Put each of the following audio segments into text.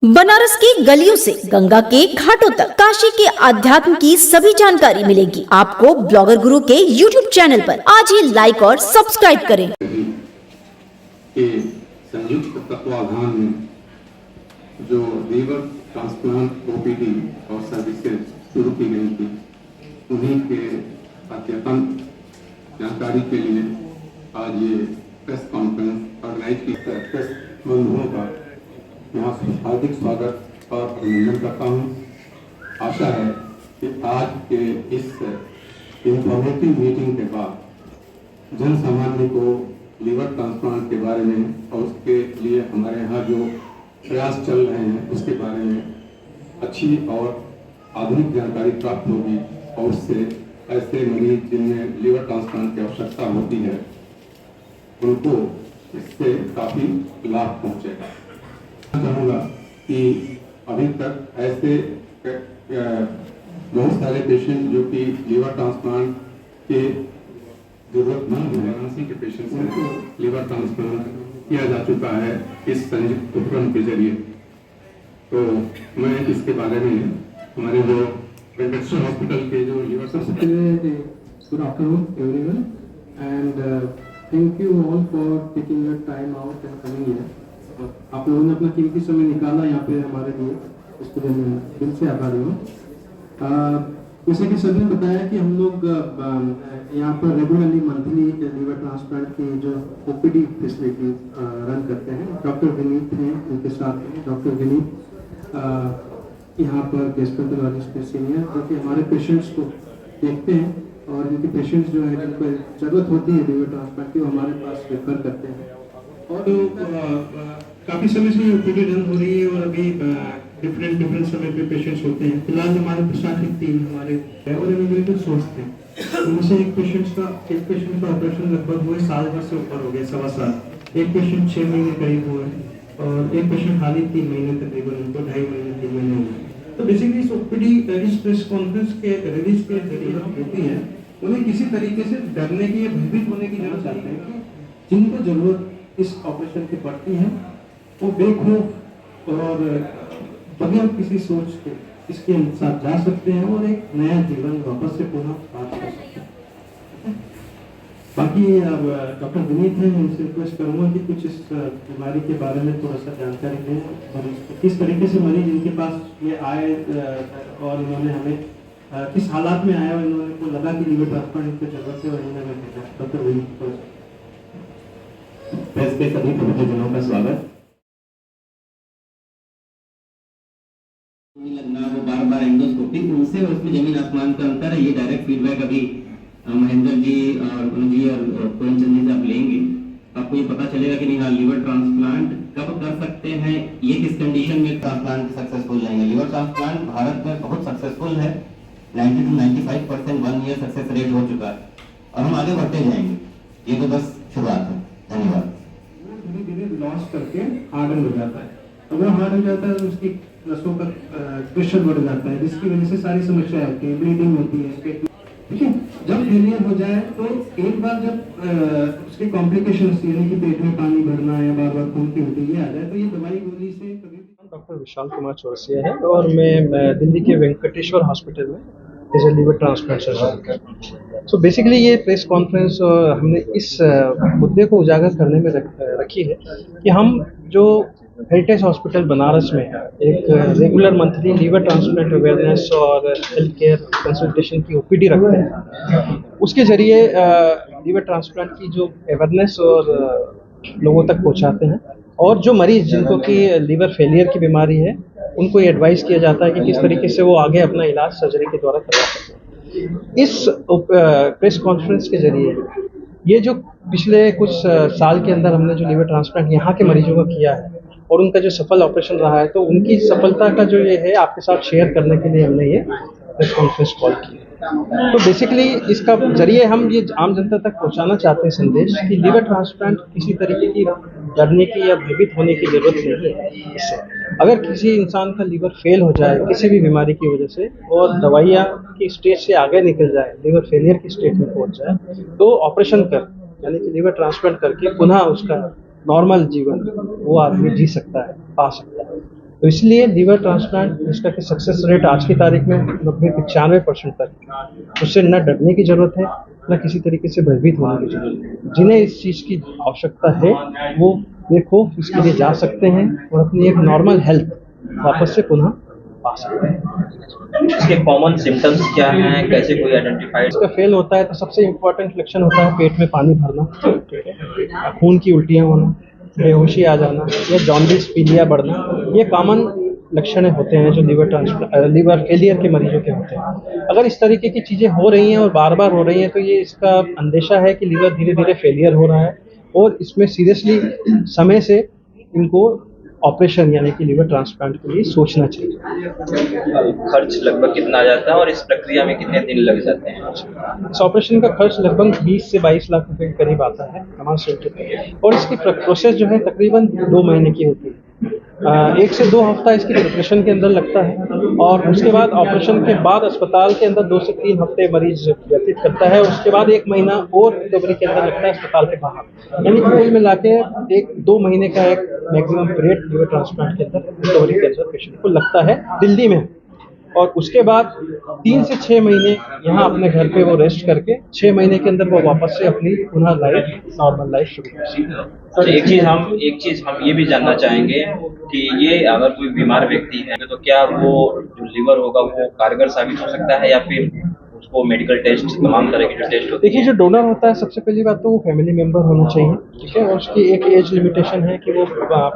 बनारस की गलियों से गंगा के घाटों तक काशी के अध्यात्म की सभी जानकारी मिलेगी आपको ब्लॉगर गुरु के YouTube चैनल पर। आज ही लाइक और सब्सक्राइब करें। के संयुक्त तत्वाधान में जो लीवर ट्रांसप्लांट ओपीडी और सर्विसेज शुरू की गई थी, उन्हीं के अद्यतन जानकारी के लिए आज ये प्रेस कॉन्फ्रेंस ऑर्गेनाइज की। प्रेस बंधुओं का यहाँ हार्दिक स्वागत और अभिनंदन करता हूँ। आशा है कि आज के इस इंफॉर्मेटिव मीटिंग के बाद जन सामान्य को लीवर ट्रांसप्लांट के बारे में और उसके लिए हमारे यहाँ जो प्रयास चल रहे हैं उसके बारे में अच्छी और आधुनिक जानकारी प्राप्त होगी और उससे ऐसे मरीज जिनमें लीवर ट्रांसप्लांट की आवश्यकता होती है उनको इससे काफ़ी लाभ पहुँचेगा। चाहूँगा कि अभी तक ऐसे बहुत सारे पेशेंट जो कि लीवर ट्रांसप्लांट के जरूरतमंद हैं, वाराणसी के पेशेंट्स हैं, उनको लीवर ट्रांसप्लांट किया जा चुका है इस संयुक्त उपक्रम के जरिए। तो मैं इसके बारे में हमारे जो वेंकटेश्वर हॉस्पिटल के जो liver good afternoon everyone and thank you all for taking your time out and coming here. आप लोगों ने अपना कीमती समय निकाला यहाँ पे हमारे लिए, इसके लिए मैं दिल से आभारी हूँ। जैसे कि सर ने बताया कि हम लोग यहाँ पर रेगुलरली मंथली लीवर ट्रांसप्लांट की जो ओपीडी फैसिलिटी रन करते हैं। डॉक्टर विनीत हैं, उनके साथ डॉक्टर विनीत यहाँ पर गैस्ट्रोएंटेरोलॉजिस्ट के सीनियर, जो कि हमारे पेशेंट्स को देखते हैं और इनके पेशेंट्स जो है जिनको जरूरत होती है लीवर ट्रांसप्लांट की, वो हमारे पास रेफर करते हैं। और काफ़ी समय से ओपीडी रन हो रही है और अभी डिफरेंट समय पे पेशेंट्स होते हैं। फिलहाल हमारे प्रशासनिक टीम हमारे और अवेलेबल सोर्स थे, उनमें से एक पेशेंट का ऑपरेशन लगभग हुए साल भर से ऊपर हो गया, 1.25 साल। एक पेशेंट 6 महीने करीब हुए और एक पेशेंट हाल ही 3 महीने तकरीबन, उनको 2.5 महीने 3 महीने हुए। तो बेसिकली इस ओपीडी इस प्रेस कॉन्फ्रेंस के रिलीज के जरूरत होती है, उन्हें किसी तरीके से डरने की या भयभीत होने की जरूरत चाहते हैं कि जिनको जरूरत इस ऑपरेशन की पड़ती है वो बेखौफ और बगैर किसी सोच के इसके साथ जा सकते हैं और एक नया जीवन वापस से पुनः प्राप्त कर सकते हैं। बाकी अब डॉक्टर विनीत हैं, उनसे रिक्वेस्ट करूंगा कि कुछ इस बीमारी के बारे में थोड़ा सा जानकारी दें और किस तरीके से मरीज इनके पास ये आए और इन्होंने हमें किस हालात में आया और इन्होंने को लगा कि लीवर ट्रांसप्लांट की जरूरत है और इन्होंने डॉक्टर विनीत प्रेस के सभी प्रबंधकों का स्वागत। लगना वो बार एंडोस्कोपी उनसे और उसमें जमीन आसमान का अंतर है। ये डायरेक्ट फीडबैक अभी महेंद्र जी और अनुज जी और पूर्णचंद जी से आप लेंगे, आपको ये पता चलेगा कि नहीं हाँ लीवर ट्रांसप्लांट कब कर सकते हैं, ये किस कंडीशन में ट्रांसप्लांट सक्सेसफुल रहेंगे। लीवर ट्रांसप्लांट भारत में बहुत सक्सेसफुल है, 90 to 95% 1 ईयर सक्सेस रेट हो चुका है और हम आगे बढ़ते जाएंगे। ये तो बस शुरुआत है। धन्यवाद। धीरे धीरे लॉस करके हार्डन हो जाता है, अगर हार्ड हो जाता है तो उसकी नसों का प्रेशर बढ़ जाता है, जिसकी वजह से सारी समस्याएं होती है, ब्लीडिंग होती है। ठीक है, जब फेलियर हो जाए तो एक बार जब उसके कॉम्प्लिकेशंस यानी कि पेट में पानी भरना या बार बार खून की उल्टी ये आ जाए तो ये दवाई गोली से कभी। डॉक्टर विशाल कुमार चौरसिया है और मैं दिल्ली के वेंकटेश्वर हॉस्पिटल में as a liver transplant surgeon. So basically ये प्रेस कॉन्फ्रेंस हमने इस मुद्दे को उजागर करने में रखी है कि हम जो हेरिटेज हॉस्पिटल बनारस में एक regular monthly liver transplant awareness और हेल्थ केयर कंसल्टेशन की ओपीडी रखते हैं, उसके जरिए लीवर ट्रांसप्लांट की जो अवेयरनेस और लोगों तक पहुंचाते हैं और जो मरीज जिनको कि लीवर फेलियर की बीमारी है उनको ये एडवाइस किया जाता है कि किस तरीके से वो आगे अपना इलाज सर्जरी के द्वारा करवा सकते हैं। इस प्रेस कॉन्फ्रेंस के जरिए ये जो पिछले कुछ साल के अंदर हमने जो लीवर ट्रांसप्लांट यहाँ के मरीजों का किया है और उनका जो सफल ऑपरेशन रहा है, तो उनकी सफलता का जो ये है आपके साथ शेयर करने के लिए हमने ये प्रेस कॉन्फ्रेंस कॉल की। तो बेसिकली इसका जरिए हम ये आम जनता तक पहुंचाना चाहते हैं संदेश कि लीवर ट्रांसप्लांट किसी तरीके की डरने की या भयभीत होने की जरूरत नहीं है। इससे अगर किसी इंसान का लीवर फेल हो जाए किसी भी बीमारी की वजह से और दवाइयाँ की स्टेज से आगे निकल जाए, लीवर फेलियर की स्टेज में पहुंच जाए, तो ऑपरेशन कर यानी कि लीवर ट्रांसप्लांट करके पुनः उसका नॉर्मल जीवन वो आदमी जी सकता है, पा सकता है। तो इसलिए लीवर ट्रांसप्लांट इसका कि सक्सेस रेट आज की तारीख में 90-95% तक है। उससे न डरने की ज़रूरत है, न किसी तरीके से भयभीत होने की ज़रूरत है। जिन्हें इस चीज़ की आवश्यकता है वो बेखौफ इसके लिए जा सकते हैं और अपनी एक नॉर्मल हेल्थ वापस से पुनः पा सकते हैं। इसके कॉमन सिम्टम्स क्या हैं, कैसे कोई आइडेंटिफाइड? इसका फेल होता है तो सबसे इम्पोर्टेंट लक्षण होता है पेट में पानी भरना, ठीक है, खून की उल्टियाँ होना, बेहोशी आ जाना या जॉन्डिस पीलिया बढ़ना। ये कॉमन लक्षण होते हैं जो लीवर फेलियर के मरीजों के होते हैं। अगर इस तरीके की चीज़ें हो रही हैं और बार बार हो रही हैं तो ये इसका अंदेशा है कि लीवर धीरे धीरे फेलियर हो रहा है और इसमें सीरियसली समय से इनको ऑपरेशन यानी कि लीवर ट्रांसप्लांट के लिए सोचना चाहिए। खर्च लगभग कितना आ जाता है और इस प्रक्रिया में कितने दिन लग जाते हैं? इस ऑपरेशन का खर्च लगभग 20 से 22 लाख रुपए के करीब आता है हमारे सेंटर पे और इसकी प्रोसेस जो है तकरीबन 2 महीने की होती है। 1 से 2 हफ्ता इसकी प्रिपरेशन के अंदर लगता है और उसके बाद ऑपरेशन के बाद अस्पताल के अंदर 2 से 3 हफ्ते मरीज व्यतीत करता है और उसके बाद 1 महीना और रिकवरी के अंदर लगता है अस्पताल के बाहर। यानी कुल मिला के 1-2 महीने का एक मैक्सिमम पीरियड लीवर ट्रांसप्लांट के अंदर रिकवरी के अंदर पेशेंट को लगता है दिल्ली में। और उसके बाद 3 से 6 महीने यहाँ अपने घर पे वो रेस्ट करके 6 महीने के अंदर वो वापस से अपनी पुनः नॉर्मल लाइफ शुरू कर सकते हैं। तो एक चीज हम ये भी जानना चाहेंगे कि ये अगर कोई बीमार व्यक्ति है तो क्या वो जो लीवर होगा वो कारगर साबित हो सकता है या फिर उसको मेडिकल टेस्ट तमाम तरह के जो टेस्ट होते देखिए, जो डोनर होता है सबसे पहली बात तो वो फैमिली मेंबर होना चाहिए, ठीक है, और उसकी एक एज लिमिटेशन है कि वो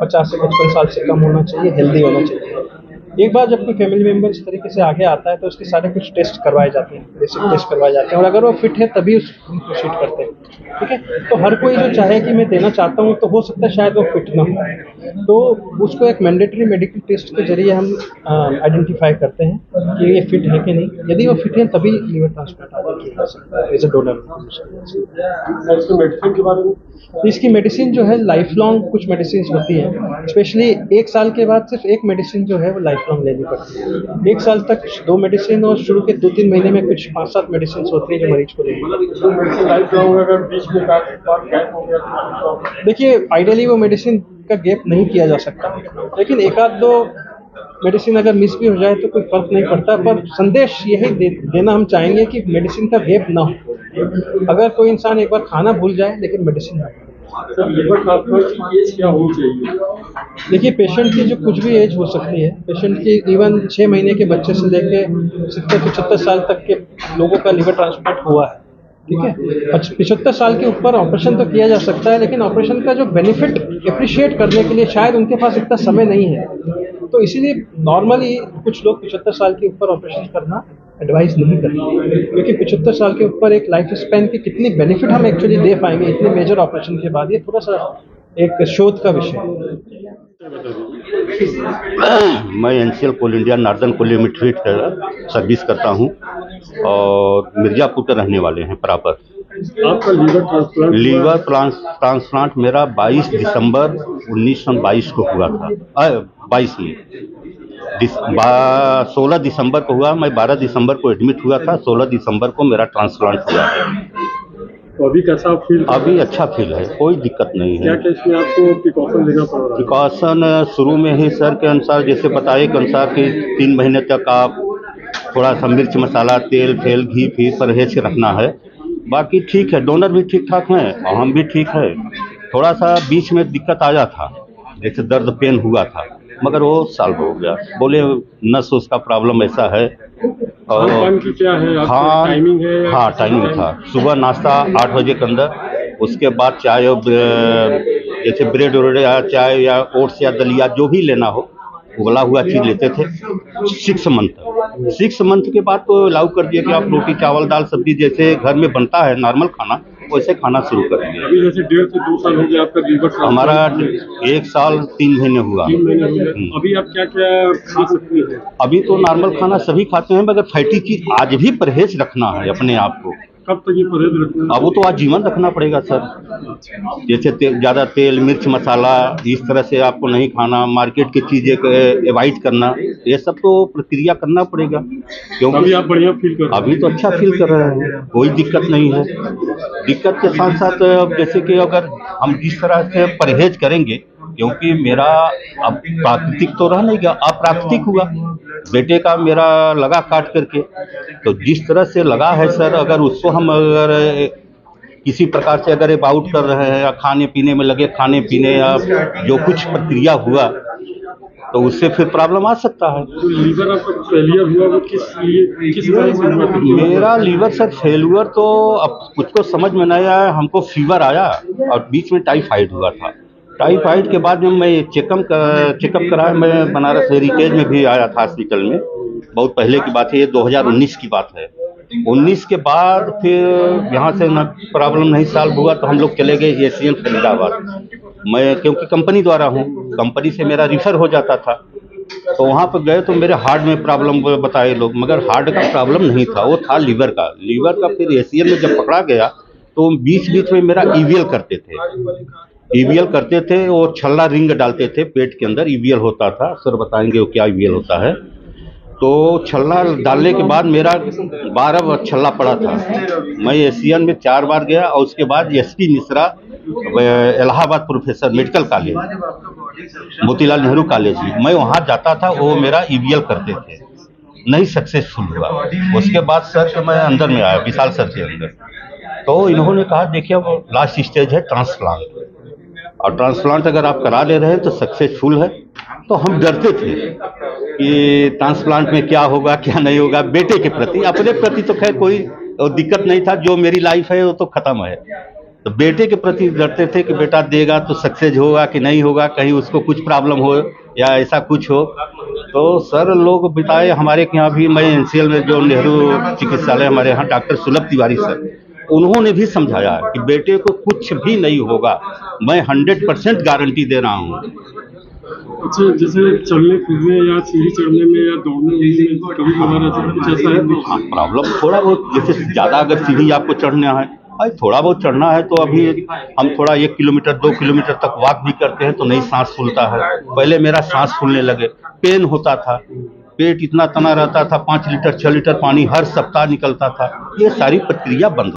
50 से 55 साल से कम होना चाहिए, हेल्दी होना चाहिए। एक बार जब कोई फैमिली मेंबर इस तरीके से आगे आता है तो उसके सारे कुछ टेस्ट करवाए जाते हैं, बेसिक टेस्ट करवाए जाते हैं और अगर वो फिट है तभी उसको प्रोसीड करते हैं, ठीक है। तो हर कोई जो चाहे कि मैं देना चाहता हूँ तो हो सकता है शायद वो फिट ना हो, तो उसको एक मैंडेटरी मेडिकल टेस्ट के जरिए हम आइडेंटिफाई करते हैं कि ये फिट है कि नहीं। यदि वो फिट है तभी लीवर ट्रांसप्लांट आगे किया जा सकता है एज ए डोनर। मेडिसिन के बारे में इसकी मेडिसिन जो है लाइफ लॉन्ग कुछ मेडिसिन होती है, स्पेशली 1 साल के बाद सिर्फ एक मेडिसिन जो है वो लाइफ लॉन्ग लेनी पड़ती है। 1 साल तक 2 मेडिसिन और शुरू के 2-3 महीने में कुछ 5-7 मेडिसिन होती है जो मरीज को लेनी पड़ती है। लाइफ लॉन्ग अगर बीच में गैप हो गया तो देखिए, आइडियली वो मेडिसिन का गैप नहीं किया जा सकता, लेकिन 1-2 मेडिसिन अगर मिस भी हो जाए तो कोई फर्क नहीं पड़ता। पर संदेश यही देना हम चाहेंगे कि मेडिसिन का गैप ना हो। अगर कोई इंसान एक बार खाना भूल जाए लेकिन मेडिसिन ना हो। लीवर ट्रांसप्लांट की एज क्या होनी चाहिए? देखिए, पेशेंट की जो कुछ भी एज हो सकती है, पेशेंट की इवन 6 महीने के बच्चे से लेके 70-75 साल तक के लोगों का लीवर ट्रांसप्लांट हुआ है, ठीक है। 75 साल के ऊपर ऑपरेशन तो किया जा सकता है, लेकिन ऑपरेशन का जो बेनिफिट एप्रिशिएट करने के लिए शायद उनके पास इतना समय नहीं है, तो इसीलिए नॉर्मली कुछ लोग 75 साल के ऊपर ऑपरेशन करना एडवाइस नहीं करते, क्योंकि 75 साल के ऊपर एक लाइफ स्पैन की कितनी बेनिफिट हम एक्चुअली दे पाएंगे इतने मेजर ऑपरेशन के बाद, ये थोड़ा सा एक शोध का विषय है। मैं एनसीएल कोल इंडिया नॉर्दर्न कोल लिमिटेड का सर्विस करता हूं और मिर्ज़ापुर के रहने वाले हैं प्रॉपर। आपका लीवर ट्रांसप्लांट मेरा 22 दिसंबर 1922 को हुआ था। 22 में 16 दिसंबर को हुआ, मैं 12 दिसंबर को एडमिट हुआ था, 16 दिसंबर को मेरा ट्रांसप्लांट हुआ है। तो अभी कैसा फील? अभी अच्छा फील है, कोई दिक्कत नहीं है। क्या क्या इसमें आपको प्रिकॉशन लेना पड़ रहा है? प्रिकॉशन शुरू में ही सर के अनुसार जैसे बताए के अनुसार कि 3 महीने तक आप थोड़ा सा मिर्च मसाला तेल घी भी परहेज रखना है। बाकी ठीक है, डोनर भी ठीक ठाक हैं और हम भी ठीक है। थोड़ा सा बीच में दिक्कत आया था, जैसे दर्द पेन हुआ था, मगर वो सॉल्व हो गया। बोले नस उसका प्रॉब्लम ऐसा है। और खान की क्या है? हाँ, टाइमिंग है? हाँ टाइमिंग था। सुबह नाश्ता 8 बजे के अंदर, उसके बाद चाय और जैसे ब्रेड या चाय या ओट्स या दलिया जो भी लेना हो उबला हुआ चीज़ लेते थे 6 मंथ के बाद तो अलाउ कर दिया कि आप रोटी चावल दाल सब्जी जैसे घर में बनता है नॉर्मल खाना वैसे खाना शुरू कर दिया। अभी जैसे 1.5 से 2 साल हो गया आपका लीवर? हमारा 1 साल 3 महीने हुआ। 3 महीने हो गए। अभी आप क्या क्या खा सकते हैं? अभी तो नॉर्मल खाना सभी खाते हैं, मगर फैटी चीज आज भी परहेज रखना है अपने आप को। कब तक ये परहेज रखना है? अब वो तो आजीवन रखना पड़ेगा सर। जैसे ज़्यादा तेल मिर्च मसाला इस तरह से आपको नहीं खाना, मार्केट की चीज़ें अवॉइड करना, ये सब तो प्रक्रिया करना पड़ेगा। क्योंकि अभी आप बढ़िया फील कर रहे हैं? अभी तो अच्छा फील कर रहे हैं, कोई दिक्कत नहीं है। दिक्कत के साथ साथ जैसे कि अगर हम जिस तरह से परहेज करेंगे क्योंकि मेरा अब प्राकृतिक तो रह नहीं गया, अप्राकृतिक हुआ। बेटे का मेरा लगा काट करके, तो जिस तरह से लगा है सर, अगर उसको हम अगर किसी प्रकार से अगर अबाउट कर रहे हैं या खाने पीने में लगे, खाने पीने या जो कुछ प्रक्रिया हुआ, तो उससे फिर प्रॉब्लम आ सकता है। तो लीवर आपका फेलियर हुआ वो किस वजह से हुआ था? मेरा लीवर सर फेलुअर तो अब कुछ तो समझ में नहीं आया। हमको फीवर आया और बीच में टाइफाइड हुआ था। टाइफाइड के बाद में मैं चेकअप कराया, मैं बनारस हेरिटेज में भी आया था हॉस्पिटल में। बहुत पहले की बात है, ये 2019 की बात है। 19 के बाद फिर यहाँ से न प्रॉब्लम नहीं सॉल्व हुआ तो हम लोग चले गए एशियन फरीदाबाद। मैं क्योंकि कंपनी द्वारा हूँ, कंपनी से मेरा रिफ़र हो जाता था, तो वहाँ पर गए तो मेरे हार्ट में प्रॉब्लम बताए लोग, मगर हार्ट का प्रॉब्लम नहीं था, वो था लीवर का। फिर एशियन में जब पकड़ा गया तो बीच बीच में मेरा ईवीएल करते थे और छल्ला रिंग डालते थे पेट के अंदर। ईवीएल होता था, सर बताएंगे वो क्या ईवीएल होता है। तो छल्ला डालने के बाद मेरा 12 छल्ला पड़ा था। मैं एशियन में 4 बार गया और उसके बाद SP Mishra Allahabad professor medical college, Motilal Nehru college में मैं वहाँ जाता था, वो मेरा ईवीएल करते थे, नहीं सक्सेसफुल हुआ। उसके बाद सर के मैं अंदर में आया, विशाल सर के अंदर, तो इन्होंने कहा देखिए वो लास्ट स्टेज है ट्रांसप्लांट, और ट्रांसप्लांट अगर आप करा ले रहे हैं तो सक्सेसफुल है। तो हम डरते थे कि ट्रांसप्लांट में क्या होगा क्या नहीं होगा। बेटे के प्रति, अपने प्रति तो खैर कोई दिक्कत नहीं था, जो मेरी लाइफ है वो तो ख़त्म है। तो बेटे के प्रति डरते थे कि बेटा देगा तो सक्सेस होगा कि नहीं होगा, कहीं उसको कुछ प्रॉब्लम हो या ऐसा कुछ हो। तो सर लोग बिताए हमारे यहाँ भी, मैं एनसीएल में जो नेहरू चिकित्सालय हमारे यहाँ डॉक्टर सुलभ तिवारी सर, उन्होंने भी समझाया कि बेटे को कुछ भी नहीं होगा, मैं 100% गारंटी दे रहा हूँ। अच्छा, जैसे चलने फिरने या सीढ़ी चढ़ने में या दौड़ने में कभी कभार कुछ ऐसा है? हाँ, प्रॉब्लम थोड़ा बहुत, जैसे ज़्यादा अगर सीढ़ी आपको चढ़ना है, थोड़ा बहुत चढ़ना है तो अभी हम थोड़ा 1 किलोमीटर 2 किलोमीटर तक वॉक भी करते हैं तो नहीं सांस फूलता है। पहले मेरा सांस फूलने लगे, पेन होता था, पेट इतना तना रहता था, 5 लीटर 6 लीटर पानी हर सप्ताह निकलता था। ये सारी प्रक्रिया बंद